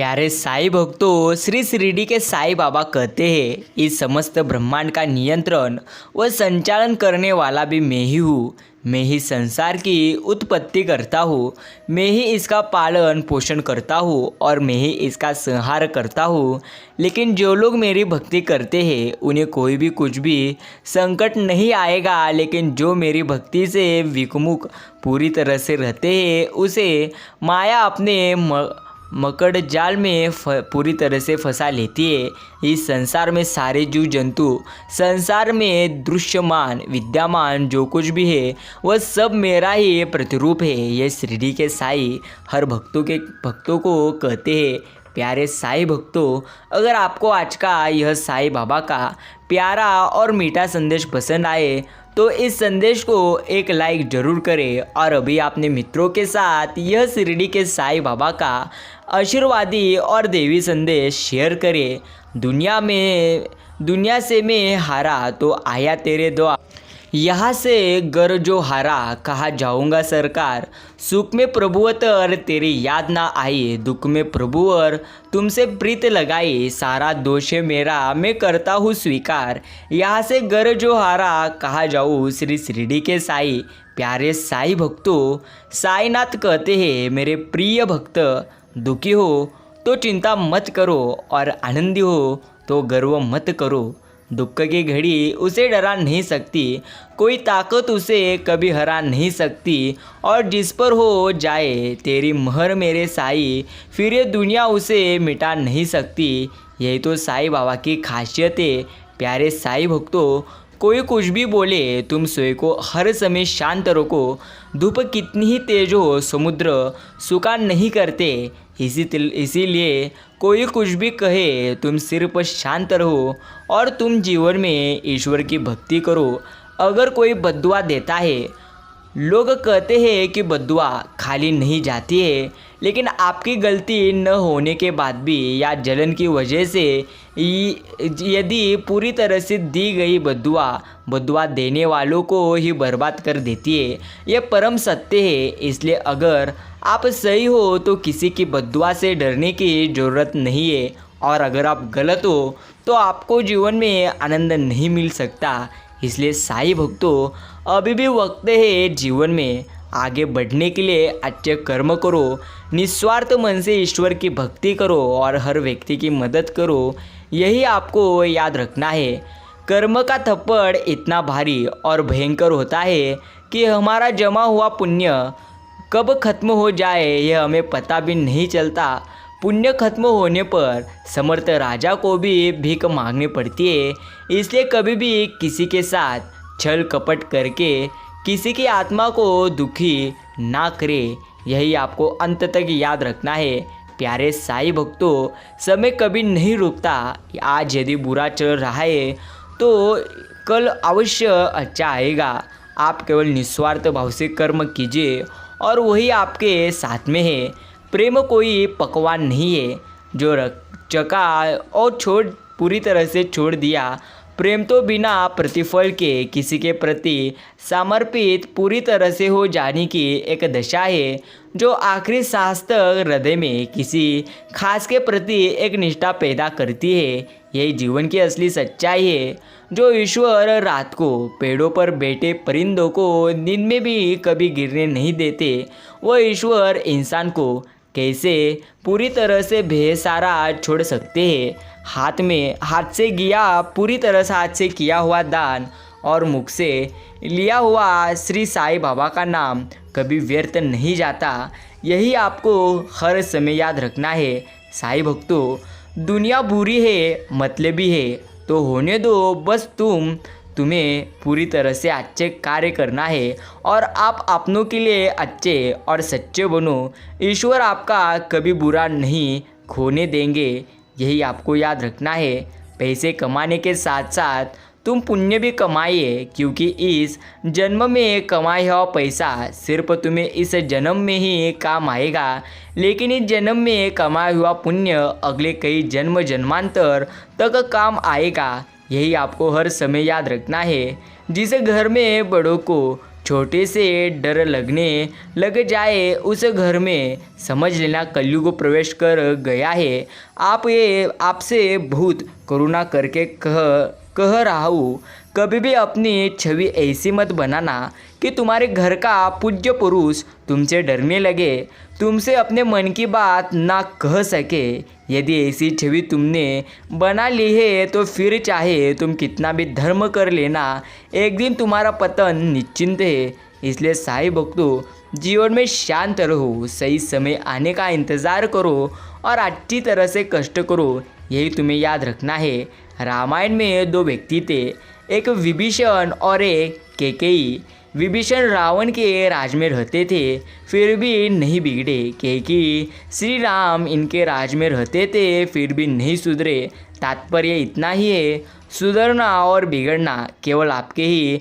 प्यारे साईं भक्तों, श्री शिरडी के साईं बाबा कहते हैं, इस समस्त ब्रह्मांड का नियंत्रण व संचालन करने वाला भी मैं ही हूँ। मैं ही संसार की उत्पत्ति करता हूँ, मैं ही इसका पालन पोषण करता हूँ और मैं ही इसका संहार करता हूँ। लेकिन जो लोग मेरी भक्ति करते हैं उन्हें कोई भी कुछ भी संकट नहीं आएगा, लेकिन जो मेरी भक्ति से विमुख पूरी तरह से रहते हैं उसे माया अपने मकड़ जाल में पूरी तरह से फंसा लेती है। इस संसार में सारे जीव जंतु, संसार में दृश्यमान विद्यमान जो कुछ भी है वह सब मेरा ही प्रतिरूप है। ये शिरडी के साईं हर भक्तों को कहते हैं। प्यारे साईं भक्तों, अगर आपको आज का यह साईं बाबा का प्यारा और मीठा संदेश पसंद आए तो इस संदेश को एक लाइक ज़रूर करें और अभी अपने मित्रों के साथ यह शिरडी के साईं बाबा का आशीर्वादी और देवी संदेश शेयर करें। दुनिया से मैं हारा तो आया तेरे द्वार, यहाँ से गर जो हारा कहाँ जाऊँगा सरकार। सुख में प्रभुवर तेरी याद ना आई, दुख में प्रभुवर तुमसे प्रीत लगाई। सारा दोष है मेरा मैं करता हूँ स्वीकार, यहाँ से गर जो हारा कहाँ जाऊँ श्री शिरडी के साईं। प्यारे साईं भक्तों, साईनाथ कहते हैं, मेरे प्रिय भक्त दुखी हो तो चिंता मत करो और आनंदी हो तो गर्व मत करो। दुख की घड़ी उसे डरा नहीं सकती, कोई ताकत उसे कभी हरा नहीं सकती। और जिस पर हो जाए तेरी महर मेरे साईं, फिर ये दुनिया उसे मिटा नहीं सकती। यही तो साईं बाबा की खासियत है। प्यारे साईं भक्तों, कोई कुछ भी बोले तुम स्वयं को हर समय शांत रखो। धूप कितनी ही तेज हो समुद्र सुखा नहीं करते, इसीलिए कोई कुछ भी कहे तुम सिर्फ शांत रहो और तुम जीवन में ईश्वर की भक्ति करो। अगर कोई बद्दुआ देता है, लोग कहते हैं कि बद्दुआ खाली नहीं जाती है, लेकिन आपकी गलती न होने के बाद भी या जलन की वजह से यदि पूरी तरह से दी गई बद्दुआ देने वालों को ही बर्बाद कर देती है। यह परम सत्य है। इसलिए अगर आप सही हो तो किसी की बद्दुआ से डरने की ज़रूरत नहीं है, और अगर आप गलत हो तो आपको जीवन में आनंद नहीं मिल सकता। इसलिए साईं भक्तों, अभी भी वक्त है जीवन में आगे बढ़ने के लिए अच्छे कर्म करो, निस्वार्थ मन से ईश्वर की भक्ति करो और हर व्यक्ति की मदद करो। यही आपको याद रखना है। कर्म का थप्पड़ इतना भारी और भयंकर होता है कि हमारा जमा हुआ पुण्य कब खत्म हो जाए यह हमें पता भी नहीं चलता। पुण्य खत्म होने पर समर्थ राजा को भी भीख मांगनी पड़ती है। इसलिए कभी भी किसी के साथ छल कपट करके किसी की आत्मा को दुखी ना करे। यही आपको अंत तक याद रखना है। प्यारे साईं भक्तों, समय कभी नहीं रुकता। आज यदि बुरा चल रहा है तो कल अवश्य अच्छा आएगा। आप केवल निस्वार्थ भाव से कर्म कीजिए और वही आपके साथ में है। प्रेम कोई पकवान नहीं है जो चका और पूरी तरह से छोड़ दिया। प्रेम तो बिना प्रतिफल के किसी के प्रति समर्पित पूरी तरह से हो जाने की एक दशा है, जो आखिरी सांस तक हृदय में किसी खास के प्रति एक निष्ठा पैदा करती है। यही जीवन की असली सच्चाई है। जो ईश्वर रात को पेड़ों पर बैठे परिंदों को नींद में भी कभी गिरने नहीं देते, वह ईश्वर इंसान को कैसे पूरी तरह से बेसहारा छोड़ सकते हैं। पूरी तरह से हाथ से किया हुआ दान और मुख से लिया हुआ श्री साईं बाबा का नाम कभी व्यर्थ नहीं जाता। यही आपको हर समय याद रखना है। साईं भक्तों, दुनिया बुरी है, मतलबी है तो होने दो, बस तुम्हें पूरी तरह से अच्छे कार्य करना है और आप अपनों के लिए अच्छे और सच्चे बनो। ईश्वर आपका कभी बुरा नहीं खोने देंगे। यही आपको याद रखना है। पैसे कमाने के साथ साथ तुम पुण्य भी कमाइए, क्योंकि इस जन्म में कमाया हुआ पैसा सिर्फ तुम्हें इस जन्म में ही काम आएगा, लेकिन इस जन्म में कमाया हुआ पुण्य अगले कई जन्मांतर तक काम आएगा। यही आपको हर समय याद रखना है। जिस घर में बड़ों को छोटे से डर लगने लग जाए उस घर में, समझ लेना कलयुग प्रवेश कर गया है। आपसे बहुत करुणा करके कह रहा हूँ, कभी भी अपनी छवि ऐसी मत बनाना कि तुम्हारे घर का पूज्य पुरुष तुमसे डरने लगे, तुमसे अपने मन की बात ना कह सके। यदि ऐसी छवि तुमने बना ली है तो फिर चाहे तुम कितना भी धर्म कर लेना, एक दिन तुम्हारा पतन निश्चिंत है। इसलिए साईं भक्तों, जीवन में शांत रहो, सही समय आने का इंतज़ार करो और अच्छी तरह से कष्ट करो, यही तुम्हें याद रखना है। रामायण में दो व्यक्ति थे, एक विभीषण और एक कैकेयी। विभीषण रावण के राज में रहते थे, फिर भी नहीं बिगड़े। कैकेयी श्री राम इनके राज में रहते थे, फिर भी नहीं सुधरे। तात्पर्य इतना ही है, सुधरना और बिगड़ना केवल आपके ही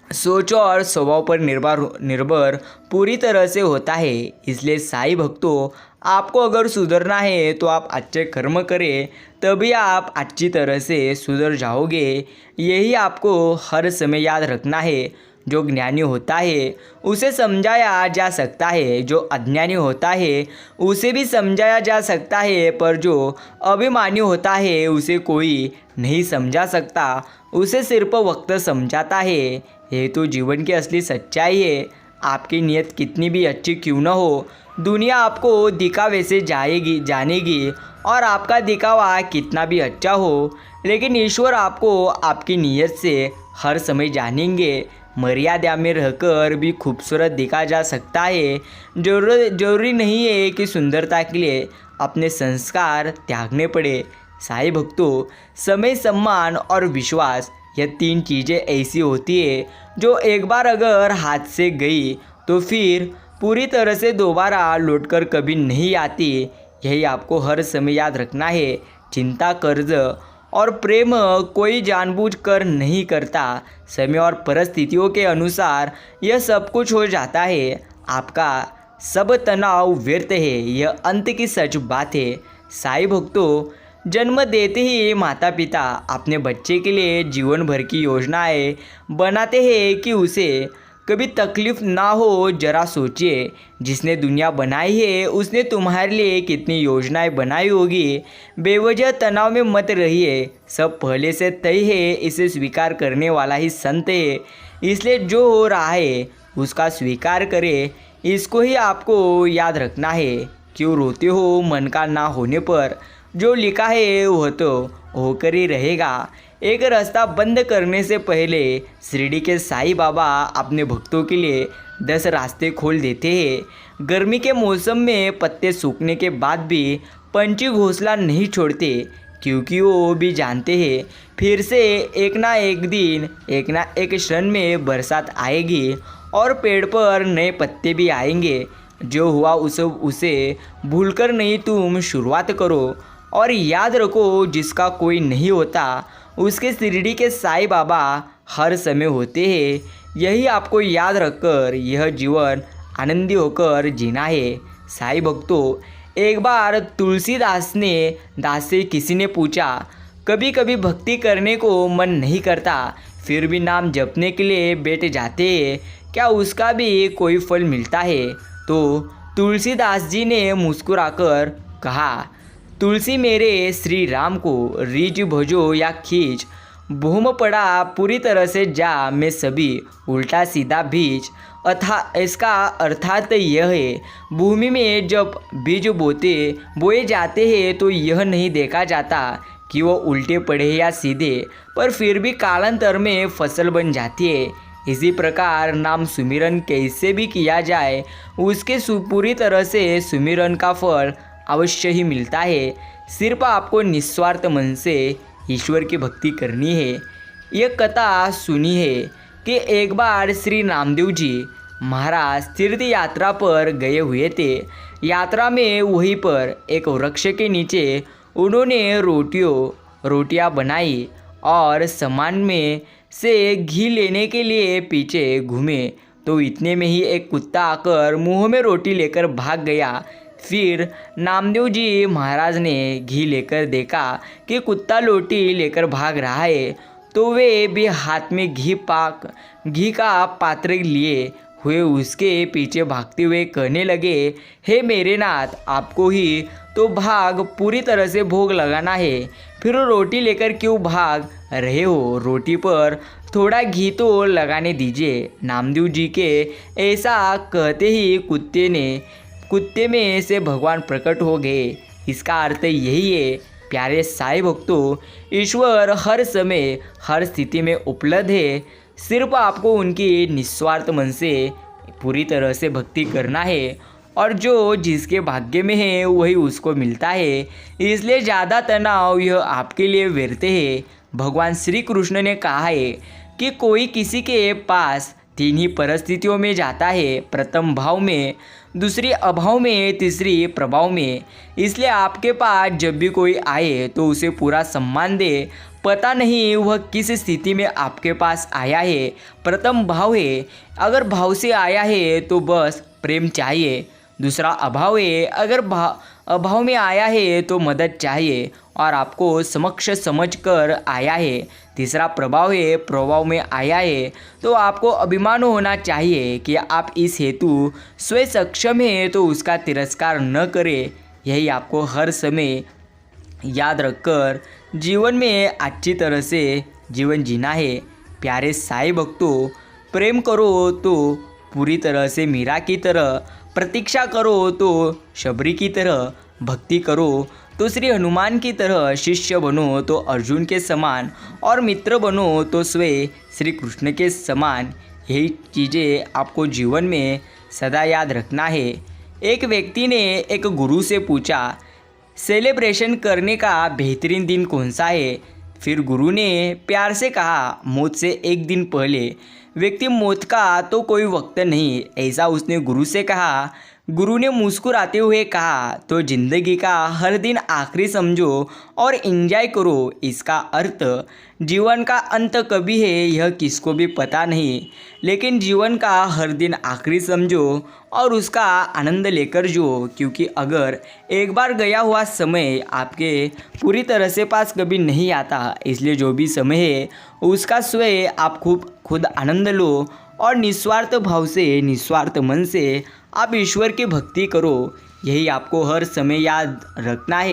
सोच और स्वभाव पर निर्भर पूरी तरह से होता है। इसलिए साईं भक्तों, आपको अगर सुधरना है तो आप अच्छे कर्म करें, तभी आप अच्छी तरह से सुधर जाओगे। यही आपको हर समय याद रखना है। जो ज्ञानी होता है उसे समझाया जा सकता है, जो अज्ञानी होता है उसे भी समझाया जा सकता है, पर जो अभिमानी होता है उसे कोई नहीं समझा सकता, उसे सिर्फ वक्त समझाता है। ये तो जीवन की असली सच्चाई है। आपकी नीयत कितनी भी अच्छी क्यों न हो, दुनिया आपको दिखावे से जानेगी और आपका दिखावा कितना भी अच्छा हो, लेकिन ईश्वर आपको आपकी नीयत से हर समय जानेंगे। मर्यादा में रहकर भी खूबसूरत दिखा जा सकता है। जरूरी नहीं है कि सुंदरता के लिए अपने संस्कार त्यागने पड़े। साईं भक्तों, समय, सम्मान और विश्वास, यह तीन चीज़ें ऐसी होती है जो एक बार अगर हाथ से गई तो फिर पूरी तरह से दोबारा लौटकर कभी नहीं आती। यही आपको हर समय याद रखना है। चिंता, कर्ज और प्रेम कोई जानबूझकर नहीं करता। समय और परिस्थितियों के अनुसार यह सब कुछ हो जाता है। आपका सब तनाव व्यर्थ है, यह अंत की सच बात है। साईं भक्तों, जन्म देते ही माता पिता अपने बच्चे के लिए जीवन भर की योजनाएं बनाते हैं कि उसे कभी तकलीफ ना हो। जरा सोचिए, जिसने दुनिया बनाई है उसने तुम्हारे लिए कितनी योजनाएं बनाई होगी। बेवजह तनाव में मत रहिए, सब पहले से तय है, इसे स्वीकार करने वाला ही संत है। इसलिए जो हो रहा है उसका स्वीकार करें, इसको ही आपको याद रखना है। क्यों रोते हो मन का ना होने पर? जो लिखा है वह तो होकर ही रहेगा। एक रास्ता बंद करने से पहले शिरडी के साईं बाबा अपने भक्तों के लिए 10 रास्ते खोल देते हैं। गर्मी के मौसम में पत्ते सूखने के बाद भी पंछी घोंसला नहीं छोड़ते, क्योंकि वो भी जानते हैं फिर से एक ना एक दिन, एक ना एक क्षण में बरसात आएगी और पेड़ पर नए पत्ते भी आएंगे। जो हुआ उसे भूलकर नहीं तुम शुरुआत करो, और याद रखो, जिसका कोई नहीं होता उसके शिरडी के साईं बाबा हर समय होते हैं। यही आपको याद रखकर यह जीवन आनंदी होकर जीना है। साईं भक्तों, एक बार तुलसीदास से किसी ने पूछा, कभी कभी भक्ति करने को मन नहीं करता, फिर भी नाम जपने के लिए बैठ जाते हैं, क्या उसका भी कोई फल मिलता है? तो तुलसीदास जी ने मुस्कुराकर कहा, तुलसी मेरे श्री राम को रीझ भजो या खींच, भूम पड़ा पूरी तरह से जा, मैं सभी उल्टा सीधा बीज। इसका अर्थात यह है, भूमि में जब बीज बोए जाते हैं तो यह नहीं देखा जाता कि वो उल्टे पड़े या सीधे, पर फिर भी कालांतर में फसल बन जाती है। इसी प्रकार नाम सुमिरन कैसे भी किया जाए, उसके पूरी तरह से सुमिरन का फल अवश्य ही मिलता है। सिर्फ आपको निस्वार्थ मन से ईश्वर की भक्ति करनी है। यह कथा सुनी है कि एक बार श्री नामदेव जी महाराज तीर्थ यात्रा पर गए हुए थे। यात्रा में वहीं पर एक वृक्ष के नीचे उन्होंने रोटियां बनाई और सामान में से घी लेने के लिए पीछे घूमे तो इतने में ही एक कुत्ता आकर मुंह में रोटी लेकर भाग गया। फिर नामदेव जी महाराज ने घी लेकर देखा कि कुत्ता रोटी लेकर भाग रहा है, तो वे भी हाथ में घी का पात्र लिए हुए उसके पीछे भागते हुए कहने लगे, हे मेरे नाथ, आपको ही तो भाग पूरी तरह से भोग लगाना है, फिर रोटी लेकर क्यों भाग रहे हो? रोटी पर थोड़ा घी तो लगाने दीजिए। नामदेव जी के ऐसा कहते ही कुत्ते में से भगवान प्रकट हो गए। इसका अर्थ यही है प्यारे साईं भक्तों, ईश्वर हर समय हर स्थिति में उपलब्ध है। सिर्फ आपको उनकी निस्वार्थ मन से पूरी तरह से भक्ति करना है, और जो जिसके भाग्य में है वही उसको मिलता है। इसलिए ज़्यादा तनाव यह आपके लिए व्यर्थ है। भगवान श्री कृष्ण ने कहा है कि कोई किसी के पास 3 ही परिस्थितियों में जाता है, प्रथम भाव में, दूसरी अभाव में, तीसरी प्रभाव में। इसलिए आपके पास जब भी कोई आए तो उसे पूरा सम्मान दे। पता नहीं वह किस स्थिति में आपके पास आया है। प्रथम भाव है, अगर भाव से आया है तो बस प्रेम चाहिए। दूसरा अभाव है, अगर अभाव में आया है तो मदद चाहिए और आपको समक्ष समझ कर आया है। तीसरा प्रभाव है, प्रभाव में आया है तो आपको अभिमान होना चाहिए कि आप इस हेतु स्वयं सक्षम है, तो उसका तिरस्कार न करें। यही आपको हर समय याद रखकर जीवन में अच्छी तरह से जीवन जीना है। प्यारे साईं भक्तों, प्रेम करो तो पूरी तरह से मीरा की तरह, प्रतीक्षा करो तो शबरी की तरह, भक्ति करो तो श्री हनुमान की तरह, शिष्य बनो तो अर्जुन के समान, और मित्र बनो तो स्वयं श्री कृष्ण के समान। यही चीज़ें आपको जीवन में सदा याद रखना है। एक व्यक्ति ने एक गुरु से पूछा, सेलिब्रेशन करने का बेहतरीन दिन कौन सा है? फिर गुरु ने प्यार से कहा, मौत से 1 दिन पहले। व्यक्ति, मौत का तो कोई वक्त नहीं, ऐसा उसने गुरु से कहा। गुरु ने मुस्कुराते हुए कहा, तो जिंदगी का हर दिन आखिरी समझो और एंजॉय करो। इसका अर्थ जीवन का अंत कभी है यह किसको भी पता नहीं, लेकिन जीवन का हर दिन आखिरी समझो और उसका आनंद लेकर जो, क्योंकि अगर एक बार गया हुआ समय आपके पूरी तरह से पास कभी नहीं आता। इसलिए जो भी समय है उसका स्वयं आप खुद आनंद लो और निस्वार्थ भाव से, निस्वार्थ मन से आप ईश्वर की भक्ति करो। यही आपको हर समय याद रखना है।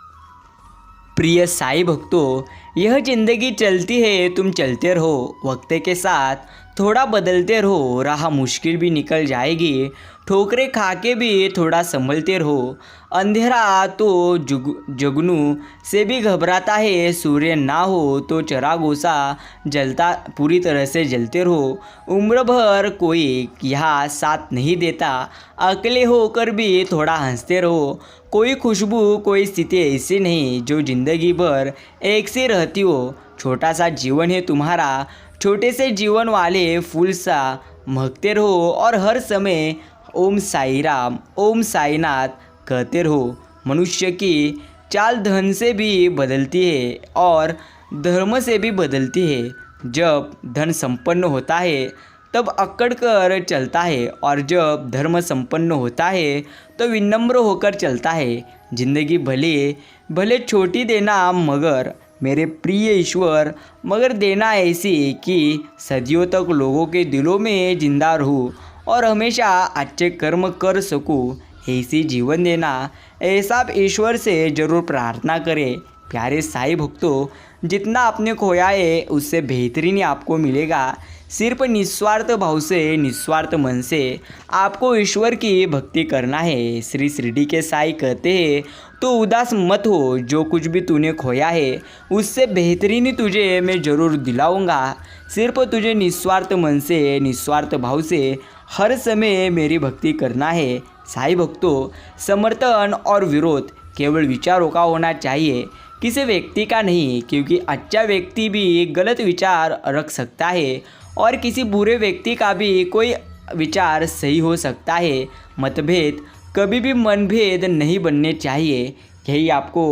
प्रिय साईं भक्तों, यह जिंदगी चलती है, तुम चलते रहो, वक्त के साथ थोड़ा बदलते रहो। राह मुश्किल भी निकल जाएगी, ठोकरें खा के भी थोड़ा संभलते रहो। अंधेरा तो जुगनू से भी घबराता है, सूर्य ना हो तो चिरागों सा जलता, पूरी तरह से जलते रहो। उम्र भर कोई यहाँ साथ नहीं देता, अकेले होकर भी थोड़ा हंसते रहो। कोई खुशबू, कोई स्थिति ऐसी नहीं जो जिंदगी भर एक सी रहती हो। छोटा सा जीवन है तुम्हारा, छोटे से जीवन वाले फूल सा महकते रहो और हर समय ओम साई राम, ओम साईनाथ कहते रहो। मनुष्य की चाल धन से भी बदलती है और धर्म से भी बदलती है। जब धन संपन्न होता है तब अक्कड़ कर चलता है, और जब धर्म संपन्न होता है तो विनम्र होकर चलता है। जिंदगी भले छोटी देना, मगर मेरे प्रिय ईश्वर, मगर देना ऐसी कि सदियों तक लोगों के दिलों में जिंदा रहूं और हमेशा अच्छे कर्म कर सकूं। ऐसी जीवन देना, ऐसा आप ईश्वर से ज़रूर प्रार्थना करें। प्यारे साईं भक्तों, जितना आपने खोया है उससे बेहतरीन ही आपको मिलेगा। सिर्फ निस्वार्थ भाव से, निस्वार्थ मन से आपको ईश्वर की भक्ति करना है। श्री शिरडी के साईं कहते हैं, तो उदास मत हो, जो कुछ भी तूने खोया है उससे बेहतरीन ही तुझे मैं ज़रूर दिलाऊंगा। सिर्फ तुझे निस्वार्थ मन से, निस्वार्थ भाव से हर समय मेरी भक्ति करना है। साईं भक्तों, समर्थन और विरोध केवल विचारों का होना चाहिए, किसी व्यक्ति का नहीं, क्योंकि अच्छा व्यक्ति भी गलत विचार रख सकता है और किसी बुरे व्यक्ति का भी कोई विचार सही हो सकता है। मतभेद कभी भी मनभेद नहीं बनने चाहिए। यही आपको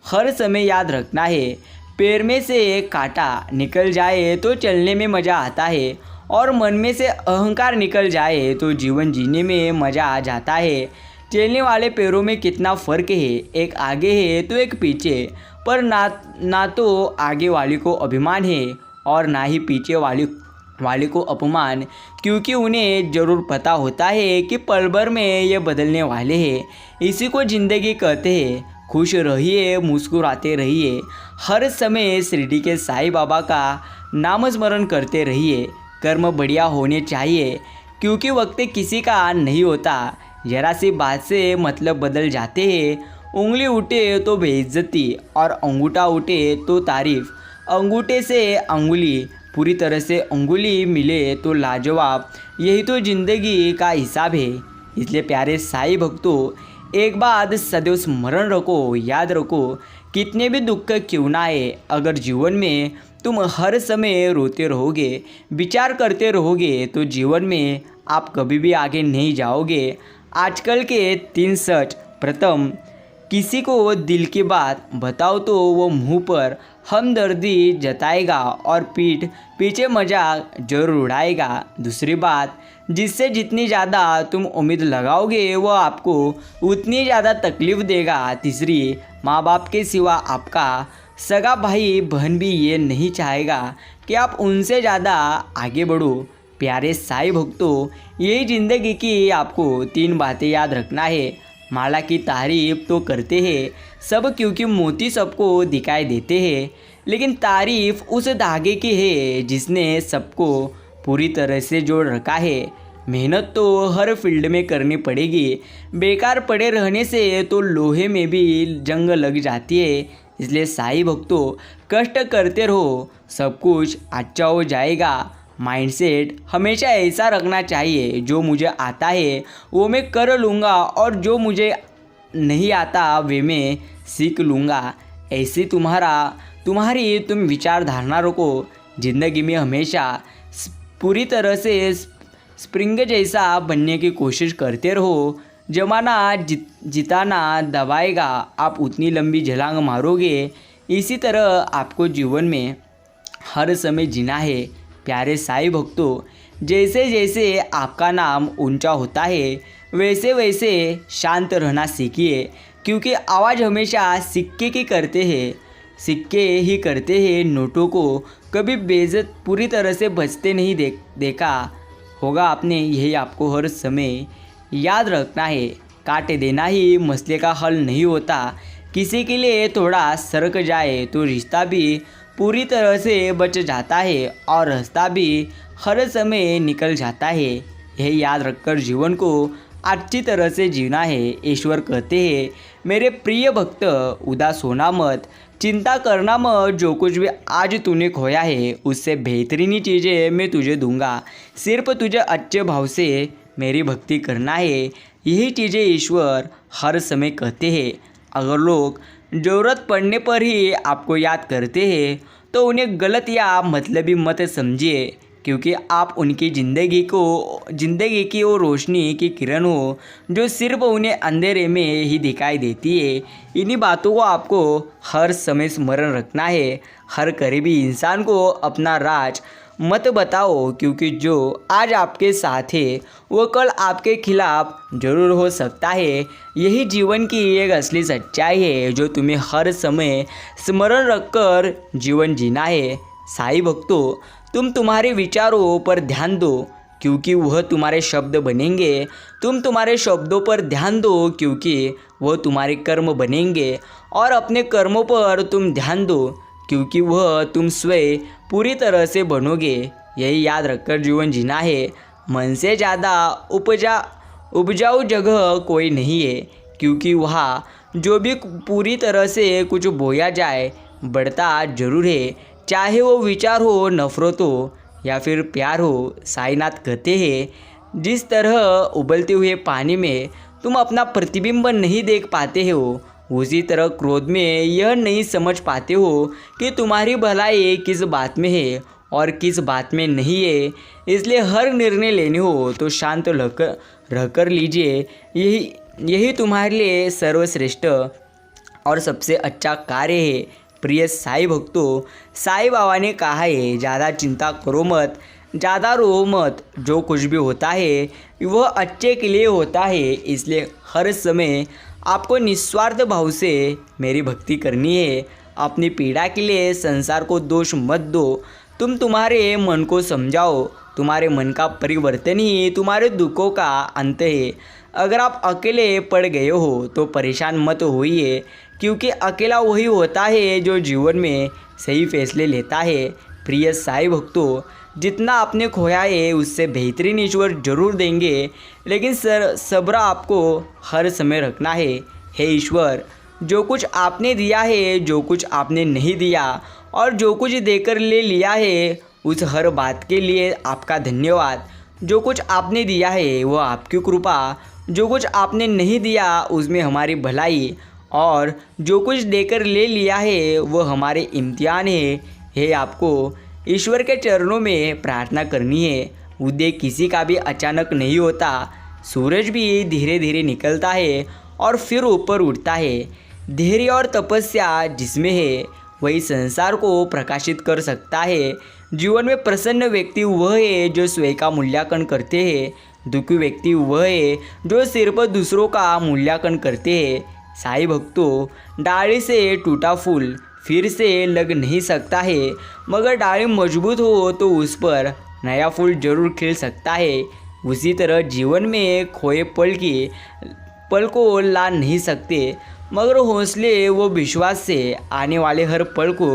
हर समय याद रखना है। पैर में से कांटा निकल जाए तो चलने में मज़ा आता है, और मन में से अहंकार निकल जाए तो जीवन जीने में मज़ा आ जाता है। चलने वाले पैरों में कितना फ़र्क है, एक आगे है तो एक पीछे, पर ना तो आगे वाले को अभिमान है और ना ही पीछे वाले को अपमान, क्योंकि उन्हें ज़रूर पता होता है कि पल भर में ये बदलने वाले हैं। इसी को ज़िंदगी कहते हैं। खुश रहिए, मुस्कुराते रहिए, हर समय शिरडी के साईं बाबा का नाम स्मरण करते रहिए। कर्म बढ़िया होने चाहिए, क्योंकि वक्त किसी का नहीं होता। जरा सी बात से मतलब बदल जाते हैं। उंगली उठे तो बेइज्जती और अंगूठा उठे तो तारीफ। अंगूठे से अंगुली, पूरी तरह से अंगुली मिले तो लाजवाब। यही तो ज़िंदगी का हिसाब है। इसलिए प्यारे साईं भक्तों, एक बात सदैव स्मरण रखो, याद रखो, कितने भी दुख क्यों ना आए, अगर जीवन में तुम हर समय रोते रहोगे, विचार करते रहोगे, तो जीवन में आप कभी भी आगे नहीं जाओगे। आजकल के 3 सच। प्रथम, किसी को दिल की बात बताओ तो वो मुंह पर हमदर्दी जताएगा और पीठ पीछे मजाक जरूर उड़ाएगा। दूसरी बात, जिससे जितनी ज़्यादा तुम उम्मीद लगाओगे वो आपको उतनी ज़्यादा तकलीफ़ देगा। तीसरी, माँ बाप के सिवा आपका सगा भाई बहन भी ये नहीं चाहेगा कि आप उनसे ज़्यादा आगे बढ़ो। प्यारे साईं भक्तों, यही ज़िंदगी की आपको 3 बातें याद रखना है। माला की तारीफ तो करते हैं सब, क्योंकि मोती सबको दिखाई देते हैं, लेकिन तारीफ उस धागे की है जिसने सबको पूरी तरह से जोड़ रखा है। मेहनत तो हर फील्ड में करनी पड़ेगी। बेकार पड़े रहने से तो लोहे में भी जंग लग जाती है। इसलिए साईं भक्तों, कष्ट करते रहो, सब कुछ अच्छा हो जाएगा। माइंडसेट हमेशा ऐसा रखना चाहिए, जो मुझे आता है वो मैं कर लूँगा और जो मुझे नहीं आता वे मैं सीख लूँगा। ऐसी तुम विचारधारणा रखो। ज़िंदगी में हमेशा पूरी तरह से स्प्रिंग जैसा बनने की कोशिश करते रहो। जमाना जिताना दबाएगा, आप उतनी लंबी छलांग मारोगे। इसी तरह आपको जीवन में हर समय जीना है। प्यारे साईं भक्तों, जैसे जैसे आपका नाम ऊंचा होता है, वैसे वैसे शांत रहना सीखिए, क्योंकि आवाज़ हमेशा सिक्के ही करते हैं। नोटों को कभी बेइज्जत पूरी तरह से बचते नहीं देखा होगा आपने। यही आपको हर समय याद रखना है। काट देना ही मसले का हल नहीं होता। किसी के लिए थोड़ा सरक जाए तो रिश्ता भी पूरी तरह से बच जाता है और रास्ता भी हर समय निकल जाता है। यही याद रखकर जीवन को अच्छी तरह से जीना है। ईश्वर कहते हैं, मेरे प्रिय भक्त, उदास होना मत, चिंता करना मत। जो कुछ भी आज तूने खोया है उससे बेहतरीन चीज़ें मैं तुझे दूंगा। सिर्फ तुझे अच्छे भाव से मेरी भक्ति करना है। यही चीज़ें ईश्वर हर समय कहते हैं। अगर लोग ज़रूरत पड़ने पर ही आपको याद करते हैं तो उन्हें गलत या मतलबी मत समझिए, क्योंकि आप उनकी ज़िंदगी की वो रोशनी की किरण हो जो सिर्फ उन्हें अंधेरे में ही दिखाई देती है। इन्हीं बातों को आपको हर समय स्मरण रखना है। हर करीबी इंसान को अपना राज मत बताओ, क्योंकि जो आज आपके साथ है वो कल आपके खिलाफ जरूर हो सकता है। यही जीवन की एक असली सच्चाई है जो तुम्हें हर समय स्मरण रखकर जीवन जीना है। साईं भक्तों, तुम तुम्हारे विचारों पर ध्यान दो, क्योंकि वह तुम्हारे शब्द बनेंगे। तुम तुम्हारे शब्दों पर ध्यान दो, क्योंकि वह तुम्हारे कर्म बनेंगे। और अपने कर्मों पर तुम ध्यान दो, क्योंकि वह तुम स्वयं पूरी तरह से बनोगे। यही याद रखकर जीवन जीना है। मन से ज़्यादा उपजाऊ जगह कोई नहीं है, क्योंकि वहाँ जो भी पूरी तरह से कुछ बोया जाए बढ़ता जरूर है, चाहे वो विचार हो, नफरत हो या फिर प्यार हो। साईनाथ कहते हैं, जिस तरह उबलते हुए पानी में तुम अपना प्रतिबिंब नहीं देख पाते हो, उसी तरह क्रोध में यह नहीं समझ पाते हो कि तुम्हारी भलाई किस बात में है और किस बात में नहीं है। इसलिए हर निर्णय लेने हो तो शांत रहकर लीजिए। यही तुम्हारे लिए सर्वश्रेष्ठ और सबसे अच्छा कार्य है। प्रिय साईं भक्तों, साईं बाबा ने कहा है, ज़्यादा चिंता करो मत, ज़्यादा रो मत। जो कुछ भी होता है वह अच्छे के लिए होता है। इसलिए हर समय आपको निस्वार्थ भाव से मेरी भक्ति करनी है। अपनी पीड़ा के लिए संसार को दोष मत दो। तुम तुम्हारे मन को समझाओ, तुम्हारे मन का परिवर्तन ही तुम्हारे दुखों का अंत है। अगर आप अकेले पड़ गए हो तो परेशान मत होइए, क्योंकि अकेला वही होता है जो जीवन में सही फैसले लेता है। प्रिय साईं भक्तों, जितना आपने खोया है उससे बेहतरीन ईश्वर जरूर देंगे, लेकिन सब्र आपको हर समय रखना है। हे ईश्वर, जो कुछ आपने दिया है, जो कुछ आपने नहीं दिया और जो कुछ देकर ले लिया है, उस हर बात के लिए आपका धन्यवाद। जो कुछ आपने दिया है वो आपकी कृपा, जो कुछ आपने नहीं दिया उसमें हमारी भलाई, और जो कुछ देकर ले लिया है वो हमारे इम्तिहान है। हे आपको ईश्वर के चरणों में प्रार्थना करनी है। उदय किसी का भी अचानक नहीं होता, सूरज भी धीरे धीरे निकलता है और फिर ऊपर उठता है। धैर्य और तपस्या जिसमें है वही संसार को प्रकाशित कर सकता है। जीवन में प्रसन्न व्यक्ति वह है जो स्वयं का मूल्यांकन करते हैं। दुखी व्यक्ति वह है जो सिर्फ दूसरों का मूल्यांकन करते हैं। साईं भक्तों, डाली से टूटा फूल फिर से लग नहीं सकता है, मगर डाली मजबूत हो तो उस पर नया फूल जरूर खिल सकता है। उसी तरह जीवन में खोए पल को ला नहीं सकते, मगर हौसले व विश्वास से आने वाले हर पल को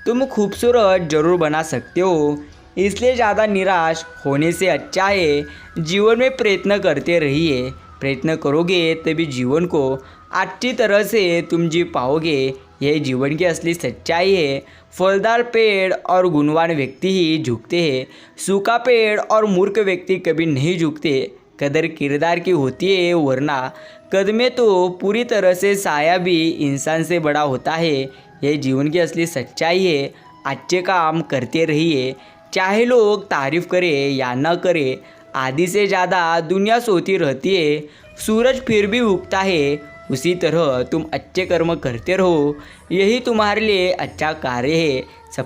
तुम खूबसूरत जरूर बना सकते हो। इसलिए ज़्यादा निराश होने से अच्छा है जीवन में प्रयत्न करते रहिए। प्रयत्न करोगे तभी जीवन को अच्छी तरह से तुम जी पाओगे। यह जीवन की असली सच्चाई है। फलदार पेड़ और गुणवान व्यक्ति ही झुकते हैं, सूखा पेड़ और मूर्ख व्यक्ति कभी नहीं झुकते। कदर किरदार की होती है, वरना कदमे तो पूरी तरह से साया भी इंसान से बड़ा होता है। यह जीवन की असली सच्चाई है। अच्छे काम करते रहिए, चाहे लोग तारीफ करें या न करें। आधी से ज़्यादा दुनिया सोती रहती है, सूरज फिर भी उगता है। उसी तरह तुम अच्छे कर्म करते रहो, यही तुम्हारे लिए अच्छा कार्य है।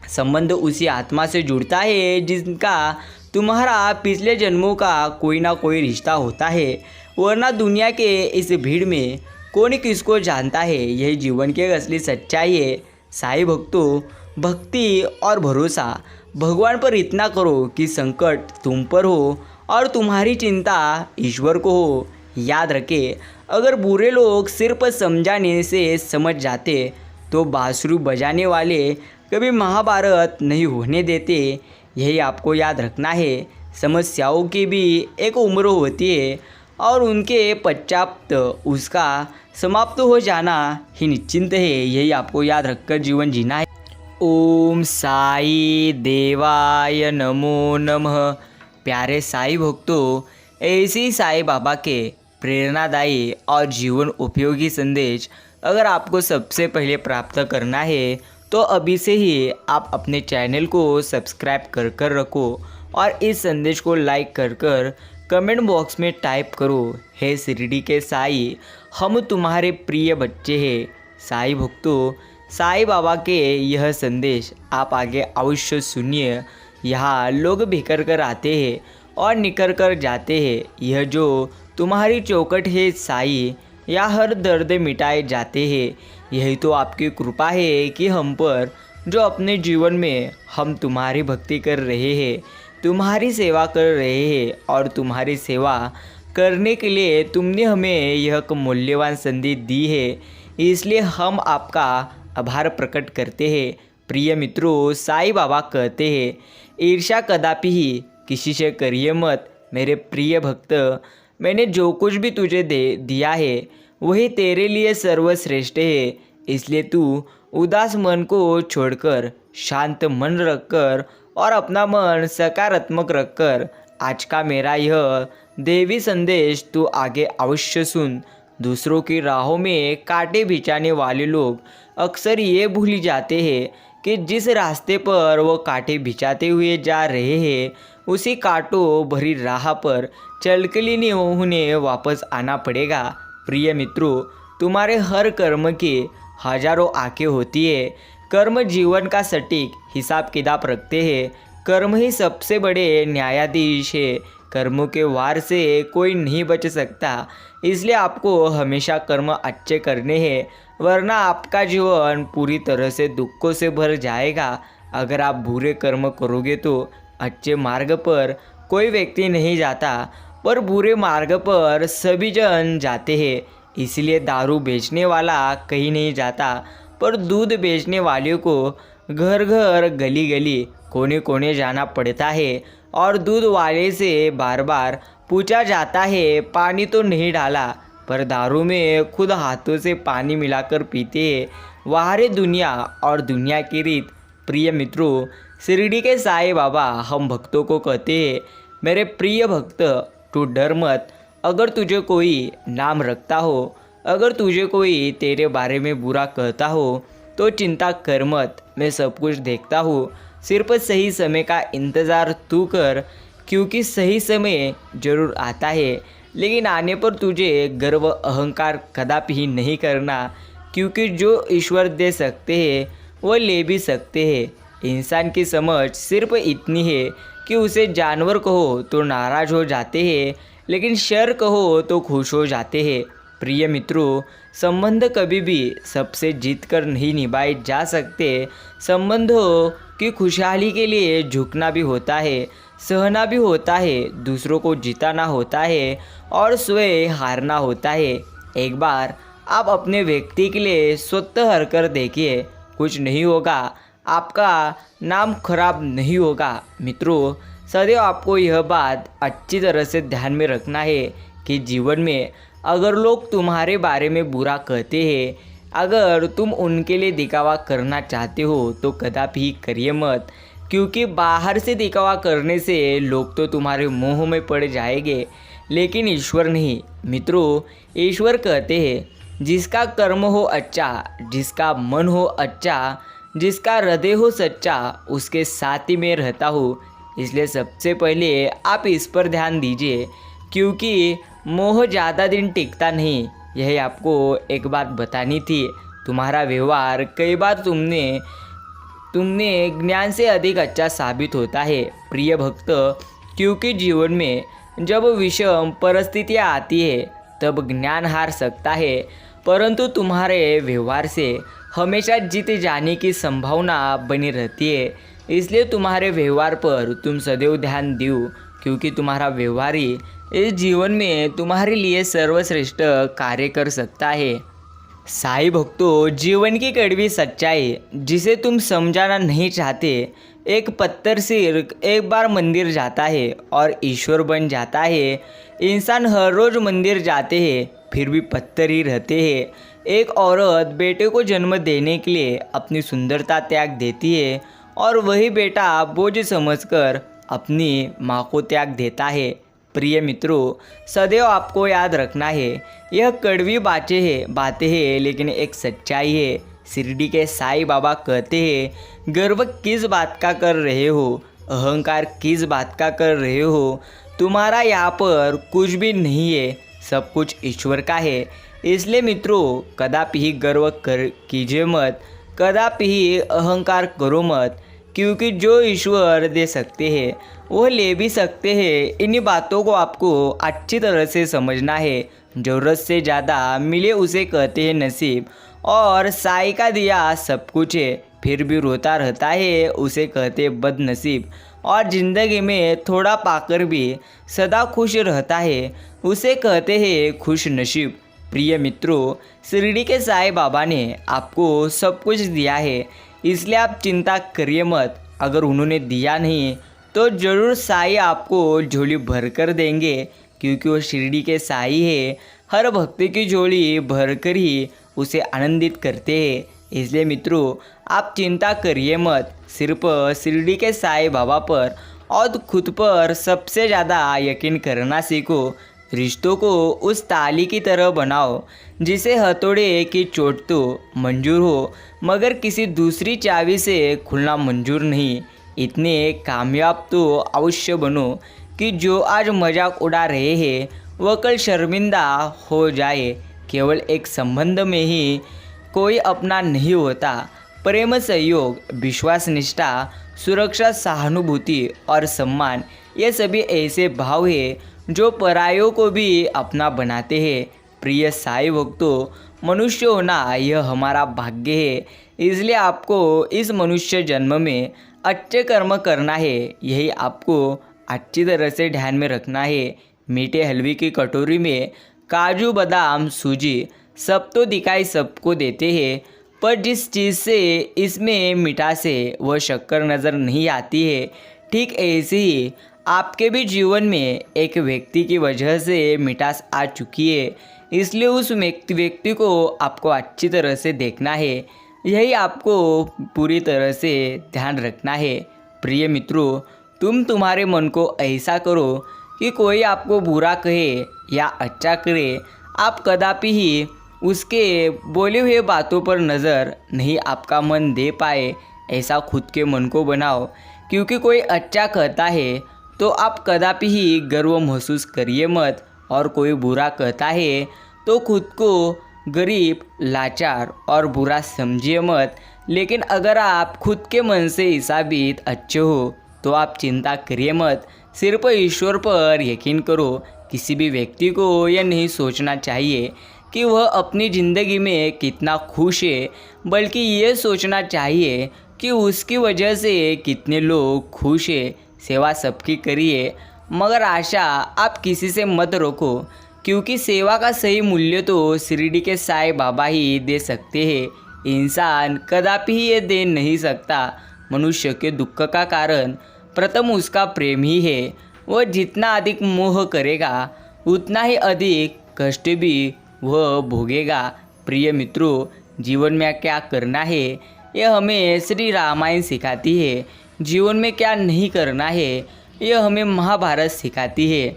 संबंध उसी आत्मा से जुड़ता है जिनका तुम्हारा पिछले जन्मों का कोई ना कोई रिश्ता होता है, वरना दुनिया के इस भीड़ में कौन किसको जानता है। यही जीवन की असली सच्चाई है। साईं भक्तों, भक्ति और भरोसा भगवान पर इतना करो कि संकट तुम पर हो और तुम्हारी चिंता ईश्वर को हो। याद रखें, अगर बुरे लोग सिर्फ समझाने से समझ जाते तो बांसुरी बजाने वाले कभी महाभारत नहीं होने देते। यही आपको याद रखना है। समस्याओं की भी एक उम्र होती है और उनके पश्चात उसका समाप्त हो जाना ही निश्चिंत है। यही आपको याद रखकर जीवन जीना है। ओम साई देवाय नमो नमः। प्यारे साईं भक्तों, ऐसे ही साईं बाबा के प्रेरणादायी और जीवन उपयोगी संदेश अगर आपको सबसे पहले प्राप्त करना है तो अभी से ही आप अपने चैनल को सब्सक्राइब कर रखो और इस संदेश को लाइक कर कमेंट बॉक्स में टाइप करो, हे शिरडी के साईं, हम तुम्हारे प्रिय बच्चे हैं। साईं भक्तों, साईं बाबा के यह संदेश आप आगे अवश्य सुनिए। यहाँ लोग बिखर कर आते हैं और निकल कर जाते हैं। यह जो तुम्हारी चौखट है साईं, या हर दर्द मिटाए जाते हैं। यही तो आपकी कृपा है कि हम पर, जो अपने जीवन में हम तुम्हारी भक्ति कर रहे हैं, तुम्हारी सेवा कर रहे हैं और तुम्हारी सेवा करने के लिए तुमने हमें यह मूल्यवान संधि दी है। इसलिए हम आपका आभार प्रकट करते हैं। प्रिय मित्रों, साईं बाबा कहते हैं, ईर्ष्या कदापि ही किसी से करिए मत। मेरे प्रिय भक्त, मैंने जो कुछ भी तुझे दिया है वही तेरे लिए सर्वश्रेष्ठ है। इसलिए तू उदास मन को छोड़कर शांत मन रखकर और अपना मन सकारात्मक रखकर आज का मेरा यह देवी संदेश तू आगे अवश्य सुन। दूसरों की राहों में कांटे बिछाने वाले लोग अक्सर ये भूल जाते हैं कि जिस रास्ते पर वो कांटे बिछाते हुए जा रहे हैं उसी कांटों भरी राह पर चलकलीने उन्हें वापस आना पड़ेगा। प्रिय मित्रों, तुम्हारे हर कर्म की हजारों आंखें होती है। कर्म जीवन का सटीक हिसाब किताब रखते हैं। कर्म ही सबसे बड़े न्यायाधीश है। कर्मों के वार से कोई नहीं बच सकता। इसलिए आपको हमेशा कर्म अच्छे करने हैं, वरना आपका जीवन पूरी तरह से दुखों से भर जाएगा। अगर आप बुरे कर्म करोगे तो अच्छे मार्ग पर कोई व्यक्ति नहीं जाता, पर बुरे मार्ग पर सभी जन जाते हैं। इसलिए दारू बेचने वाला कहीं नहीं जाता, पर दूध बेचने वालों को घर घर गली गली कोने कोने जाना पड़ता है और दूध वाले से बार बार पूछा जाता है पानी तो नहीं डाला, पर दारू में खुद हाथों से पानी मिलाकर पीते हैं। वहाँ रे दुनिया और दुनिया की रीत। प्रिय मित्रों, शिरडी के साईं बाबा हम भक्तों को कहते हैं, मेरे प्रिय भक्त तू डर मत। अगर तुझे कोई नाम रखता हो, अगर तुझे कोई तेरे बारे में बुरा कहता हो तो चिंता कर मत, मैं सब कुछ देखता हूँ। सिर्फ सही समय का इंतज़ार तू कर, क्योंकि सही समय जरूर आता है, लेकिन आने पर तुझे गर्व अहंकार कदापि ही नहीं करना, क्योंकि जो ईश्वर दे सकते हैं वो ले भी सकते हैं। इंसान की समझ सिर्फ इतनी है कि उसे जानवर कहो तो नाराज़ हो जाते हैं, लेकिन शर कहो तो खुश हो जाते हैं। प्रिय मित्रों, संबंध कभी भी सबसे जीत कर नहीं निभाए जा सकते। संबंधों की खुशहाली के लिए झुकना भी होता है, सहना भी होता है, दूसरों को जिताना होता है और स्वयं हारना होता है। एक बार आप अपने व्यक्ति के लिए स्वतः हर कर देखिए, कुछ नहीं होगा, आपका नाम खराब नहीं होगा। मित्रों, सदैव आपको यह बात अच्छी तरह से ध्यान में रखना है कि जीवन में अगर लोग तुम्हारे बारे में बुरा कहते हैं, अगर तुम उनके लिए दिखावा करना चाहते हो तो कदापि ही करिए मत, क्योंकि बाहर से दिखावा करने से लोग तो तुम्हारे मोह में पड़ जाएंगे, लेकिन ईश्वर नहीं। मित्रों, ईश्वर कहते हैं, जिसका कर्म हो अच्छा, जिसका मन हो अच्छा, जिसका हृदय हो सच्चा, उसके साथ ही मैं रहता हूँ। इसलिए सबसे पहले आप इस पर ध्यान दीजिए, क्योंकि मोह ज़्यादा दिन टिकता नहीं। यह आपको एक बात बतानी थी। तुम्हारा व्यवहार कई बार तुमने ज्ञान से अधिक अच्छा साबित होता है। प्रिय भक्त, क्योंकि जीवन में जब विषम परिस्थितियाँ आती है तब ज्ञान हार सकता है, परंतु तुम्हारे व्यवहार से हमेशा जीत जाने की संभावना बनी रहती है। इसलिए तुम्हारे व्यवहार पर तुम सदैव ध्यान दो, क्योंकि तुम्हारा व्यवहार ही इस जीवन में तुम्हारे लिए सर्वश्रेष्ठ कार्य कर सकता है। साईं भक्तों, जीवन की कड़वी सच्चाई जिसे तुम समझाना नहीं चाहते, एक पत्थर सिर्फ एक बार मंदिर जाता है और ईश्वर बन जाता है। इंसान हर रोज़ मंदिर जाते हैं फिर भी पत्थर ही रहते हैं। एक औरत बेटे को जन्म देने के लिए अपनी सुंदरता त्याग देती है और वही बेटा बोझ समझकर अपनी माँ को त्याग देता है। प्रिय मित्रों, सदैव आपको याद रखना है, यह कड़वी बातें हैं लेकिन एक सच्चाई है। शिरडी के साईं बाबा कहते हैं, गर्व किस बात का कर रहे हो, अहंकार किस बात का कर रहे हो, तुम्हारा यहाँ पर कुछ भी नहीं है, सब कुछ ईश्वर का है। इसलिए मित्रों, कदापि ही गर्व कीजिए मत, कदापि ही अहंकार करो मत, क्योंकि जो ईश्वर दे सकते हैं वो ले भी सकते हैं। इन्हीं बातों को आपको अच्छी तरह से समझना है। ज़रूरत से ज़्यादा मिले उसे कहते हैं नसीब, और साईं का दिया सब कुछ है फिर भी रोता रहता है उसे कहते हैं बदनसीब, और ज़िंदगी में थोड़ा पाकर भी सदा खुश रहता है उसे कहते हैं खुश नसीब। प्रिय मित्रों, शिरडी के साईं बाबा ने आपको सब कुछ दिया है, इसलिए आप चिंता करिए मत। अगर उन्होंने दिया नहीं तो ज़रूर साईं आपको झोली भर कर देंगे, क्योंकि वो शिरडी के साईं है। हर भक्त की झोली भर कर ही उसे आनंदित करते हैं। इसलिए मित्रों, आप चिंता करिए मत, सिर्फ शिरडी के साईं बाबा पर और खुद पर सबसे ज़्यादा यकीन करना सीखो। रिश्तों को उस ताली की तरह बनाओ जिसे हथौड़े की चोट तो मंजूर हो, मगर किसी दूसरी चाबी से खुलना मंजूर नहीं। इतने कामयाब तो अवश्य बनो कि जो आज मजाक उड़ा रहे हैं वह कल शर्मिंदा हो जाए। केवल एक संबंध में ही कोई अपना नहीं होता। प्रेम, सहयोग, विश्वास, निष्ठा, सुरक्षा, सहानुभूति और सम्मान, ये सभी ऐसे भाव हैं जो परायों को भी अपना बनाते हैं। प्रिय साईं भक्तों, मनुष्य होना यह हमारा भाग्य है, इसलिए आपको इस मनुष्य जन्म में अच्छे कर्म करना है। यही आपको अच्छी तरह से ध्यान में रखना है। मीठे हलवे की कटोरी में काजू बादाम सूजी सब तो दिखाई सबको देते हैं, पर जिस चीज़ से इसमें मिठास है वह शक्कर नज़र नहीं आती है। ठीक ऐसे ही आपके भी जीवन में एक व्यक्ति की वजह से मिठास आ चुकी है, इसलिए उस व्यक्ति को आपको अच्छी तरह से देखना है। यही आपको पूरी तरह से ध्यान रखना है। प्रिय मित्रों, तुम्हारे मन को ऐसा करो कि कोई आपको बुरा कहे या अच्छा करे, आप कदापि ही उसके बोले हुए बातों पर नज़र नहीं आपका मन दे पाए, ऐसा खुद के मन को बनाओ। क्योंकि कोई अच्छा कहता है तो आप कदापि ही गर्व महसूस करिए मत, और कोई बुरा कहता है तो खुद को गरीब, लाचार और बुरा समझिए मत। लेकिन अगर आप खुद के मन से हिसाबित अच्छे हो तो आप चिंता करिए मत, सिर्फ ईश्वर पर यकीन करो। किसी भी व्यक्ति को यह नहीं सोचना चाहिए कि वह अपनी ज़िंदगी में कितना खुश है, बल्कि ये सोचना चाहिए कि उसकी वजह से कितने लोग खुश हैं। सेवा सबकी करिए, मगर आशा आप किसी से मत रोको, क्योंकि सेवा का सही मूल्य तो शिरडी के साईं बाबा ही दे सकते हैं। इंसान कदापि ही ये दे नहीं सकता। मनुष्य के दुख का कारण प्रथम उसका प्रेम ही है। वह जितना अधिक मोह करेगा उतना ही अधिक कष्ट भी वह भोगेगा। प्रिय मित्रों, जीवन में क्या करना है यह हमें श्री रामायण सिखाती है। जीवन में क्या नहीं करना है यह हमें महाभारत सिखाती है।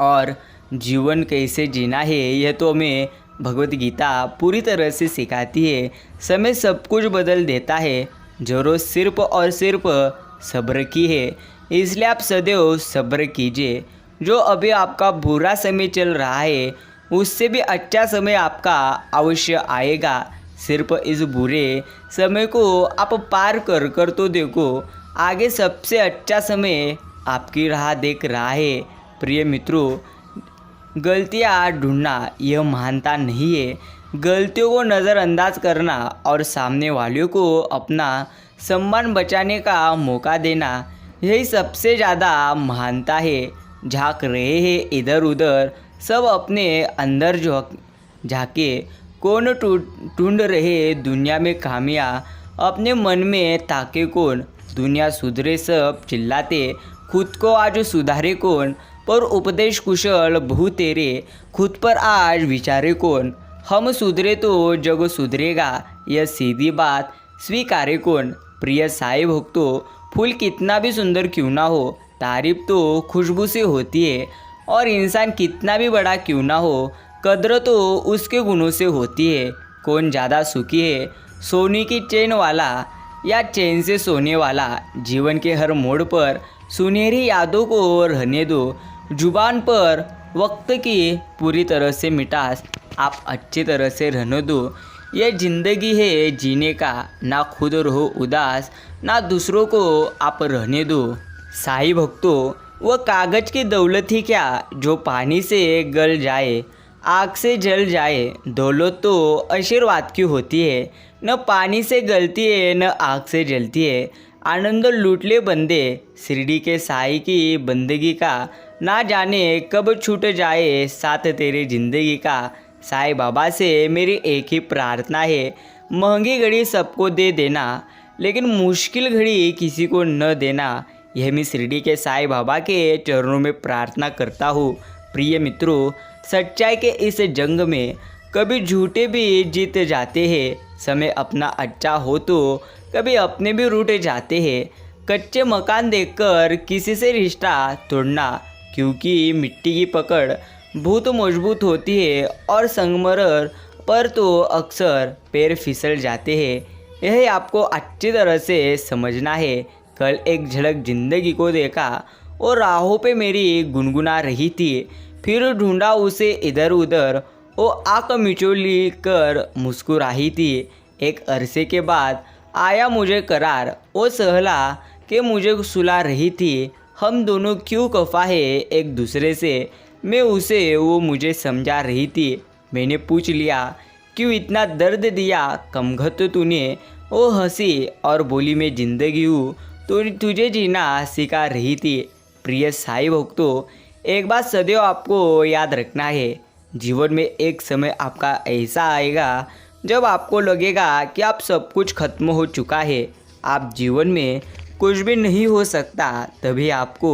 और जीवन कैसे जीना है यह तो हमें भगवत गीता पूरी तरह से सिखाती है। समय सब कुछ बदल देता है, ज़रूरत सिर्फ और सिर्फ सब्र की है। इसलिए आप सदैव सब्र कीजिए। जो अभी आपका बुरा समय चल रहा है उससे भी अच्छा समय आपका अवश्य आएगा। सिर्फ इस बुरे समय को आप पार कर कर तो देखो, आगे सबसे अच्छा समय आपकी राह देख रहा है। प्रिय मित्रों, गलतियाँ ढूंढना यह महानता नहीं है। गलतियों को नज़रअंदाज करना और सामने वालों को अपना सम्मान बचाने का मौका देना, यही सबसे ज़्यादा महानता है। झांक रहे हैं इधर उधर, सब अपने अंदर झांके। कौन ढूंढ रहे दुनिया में खामियां, अपने मन में ताके कौन। दुनिया सुधरे सब चिल्लाते, खुद को आज सुधारे कौन। पर उपदेश कुशल बहु तेरे, खुद पर आज विचारे कौन। हम सुधरे तो जग सुधरेगा, यह सीधी बात स्वीकारे कौन। प्रिय साईं भक्तों, फूल कितना भी सुंदर क्यों ना हो, तारीफ तो खुशबू से होती है। और इंसान कितना भी बड़ा क्यों ना हो, कद्र तो उसके गुणों से होती है। कौन ज़्यादा सुखी है, सोने की चैन वाला या चैन से सोने वाला। जीवन के हर मोड़ पर सुनहरी यादों को रहने दो। जुबान पर वक्त की पूरी तरह से मिठास आप अच्छी तरह से रहने दो। यह ज़िंदगी है जीने का, ना खुद रहो उदास, ना दूसरों को आप रहने दो। साईं भक्तों, वह कागज़ की दौलत ही क्या जो पानी से गल जाए, आग से जल जाए। दौलत तो आशीर्वाद की होती है, न पानी से गलती है न आग से जलती है। आनंद लूट ले बंदे, शिरडी के साईं की बंदगी का, ना जाने कब छूट जाए साथ तेरे ज़िंदगी का। साईं बाबा से मेरी एक ही प्रार्थना है, महंगी घड़ी सबको दे देना, लेकिन मुश्किल घड़ी किसी को न देना। यह मैं शिरडी के साईं बाबा के चरणों में प्रार्थना करता हूँ। प्रिय मित्रों, सच्चाई के इस जंग में कभी झूठे भी जीत जाते हैं। समय अपना अच्छा हो तो कभी अपने भी रूठ जाते हैं। कच्चे मकान देखकर किसी से रिश्ता तोड़ना, क्योंकि मिट्टी की पकड़ बहुत मजबूत होती है और संगमरमर पर तो अक्सर पैर फिसल जाते हैं। यह आपको अच्छी तरह से समझना है। कल एक झलक जिंदगी को देखा और राहों पे मेरी गुनगुना रही थी, फिर ढूंढा उसे इधर उधर, वो आँख मिचोली कर मुस्कुराही थी। एक अरसे के बाद आया मुझे करार, वो सहला कि मुझे सुला रही थी। हम दोनों क्यों खफा है एक दूसरे से, मैं उसे वो मुझे समझा रही थी। मैंने पूछ लिया क्यों इतना दर्द दिया कमघत तूने, ओ हंसी और बोली मैं जिंदगी हूँ तो तुझे जीना सिखा रही थी। प्रिय साई भक्तों, एक बात सदैव आपको याद रखना है, जीवन में एक समय आपका ऐसा आएगा जब आपको लगेगा कि आप सब कुछ खत्म हो चुका है, आप जीवन में कुछ भी नहीं हो सकता। तभी आपको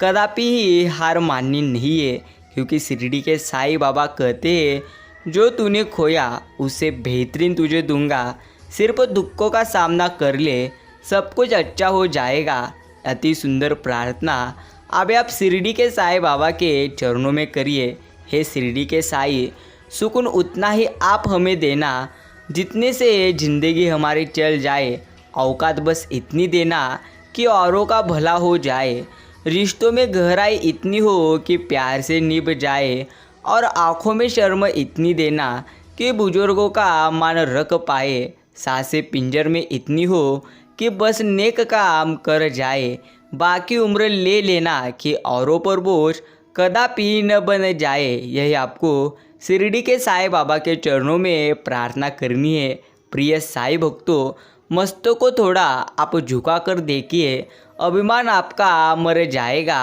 कदापि ही हार माननी नहीं है, क्योंकि शिरडी के साईं बाबा कहते हैं जो तूने खोया उससे बेहतरीन तुझे दूंगा। सिर्फ दुखों का सामना कर ले, सब कुछ अच्छा हो जाएगा। अति सुंदर प्रार्थना अभी आप शिरडी के साईं बाबा के चरणों में करिए। हे शिरडी के साईं, सुकून उतना ही आप हमें देना जितने से ज़िंदगी हमारी चल जाए। औकात बस इतनी देना कि औरों का भला हो जाए। रिश्तों में गहराई इतनी हो कि प्यार से निभ जाए, और आँखों में शर्म इतनी देना कि बुजुर्गों का मान रख पाए। सांसें पिंजर में इतनी हो कि बस नेक काम कर जाए। बाकी उम्र ले लेना कि औरों पर बोझ कदापि न बन जाए। यही आपको शिरडी के साईं बाबा के चरणों में प्रार्थना करनी है। प्रिय साईं भक्तों, मस्तक को थोड़ा आप झुका कर देखिए, अभिमान आपका मर जाएगा।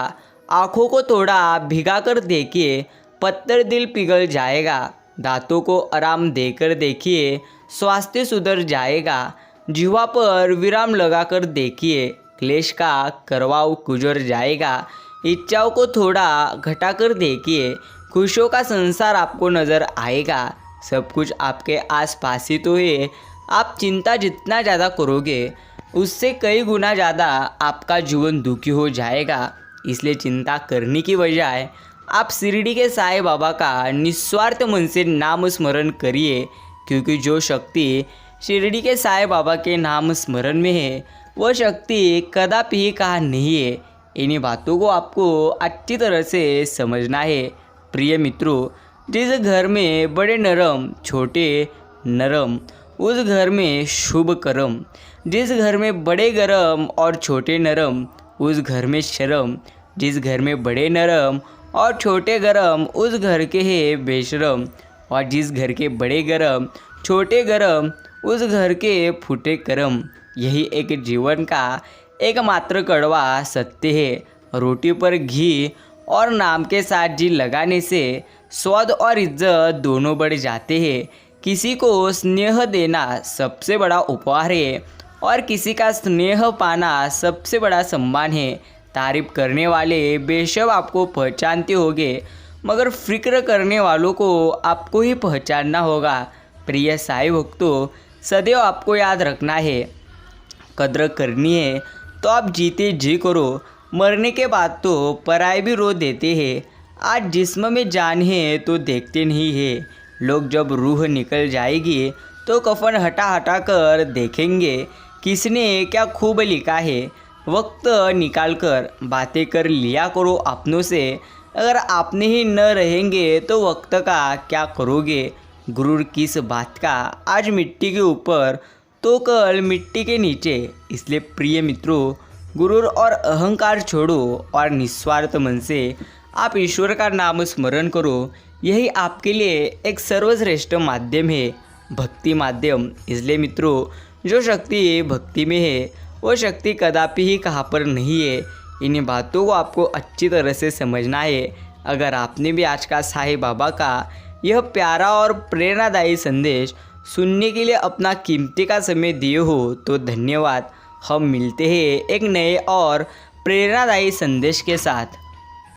आँखों को थोड़ा भिगा कर देखिए, पत्थर दिल पिघल जाएगा। दांतों को आराम देकर देखिए, स्वास्थ्य सुधर जाएगा। जीवा पर विराम लगाकर देखिए, क्लेश का करवाव गुजर जाएगा। इच्छाओं को थोड़ा घटाकर देखिए, खुशियों का संसार आपको नज़र आएगा। सब कुछ आपके आसपास ही तो है। आप चिंता जितना ज़्यादा करोगे उससे कई गुना ज़्यादा आपका जीवन दुखी हो जाएगा। इसलिए चिंता करने की बजाय आप शिरडी के साईं बाबा का निस्वार्थ मन से नाम स्मरण करिए, क्योंकि जो शक्ति शिरडी के साईं बाबा के नाम स्मरण में है वह शक्ति कदापि कहाँ नहीं है। इन्हीं बातों को आपको अच्छी तरह से समझना है। प्रिय मित्रों, जिस घर में बड़े नरम छोटे नरम, उस घर में शुभ कर्म। जिस घर में बड़े गरम और छोटे नरम, उस घर में शर्म। जिस घर में बड़े नरम और छोटे गरम, उस घर के है बेशरम। और जिस घर के बड़े गरम छोटे गरम, उस घर के फूटे करम। यही एक जीवन का एकमात्र कड़वा सत्य है। रोटी पर घी और नाम के साथ जी लगाने से स्वाद और इज्जत दोनों बढ़ जाते हैं। किसी को स्नेह देना सबसे बड़ा उपहार है, और किसी का स्नेह पाना सबसे बड़ा सम्मान है। तारीफ करने वाले बेशक आपको पहचानते होंगे, मगर फिक्र करने वालों को आपको ही पहचानना होगा। प्रिय साईं भक्तों, सदैव आपको याद रखना है, कद्र करनी है तो आप जीते जी करो। मरने के बाद तो पराये भी रो देते हैं। आज जिस्म में जान है तो देखते नहीं है। लोग जब रूह निकल जाएगी तो कफन हटा हटा कर देखेंगे किसने क्या खूब लिखा है। वक्त निकाल कर बातें कर लिया करो अपनों से। अगर आपने ही न रहेंगे तो वक्त का क्या करोगे। गुरूर किस बात का, आज मिट्टी के ऊपर तो कल मिट्टी के नीचे। इसलिए प्रिय मित्रों, गुरूर और अहंकार छोड़ो और निस्वार्थ मन से आप ईश्वर का नाम स्मरण करो। यही आपके लिए एक सर्वश्रेष्ठ माध्यम है, भक्ति माध्यम। इसलिए मित्रों, जो शक्ति भक्ति में है वो शक्ति कदापि ही कहाँ पर नहीं है। इन बातों को आपको अच्छी तरह से समझना है। अगर आपने भी आज का साईं बाबा का यह प्यारा और प्रेरणादायी संदेश सुनने के लिए अपना कीमती का समय दिए हो तो धन्यवाद। हम मिलते हैं एक नए और प्रेरणादायी संदेश के साथ।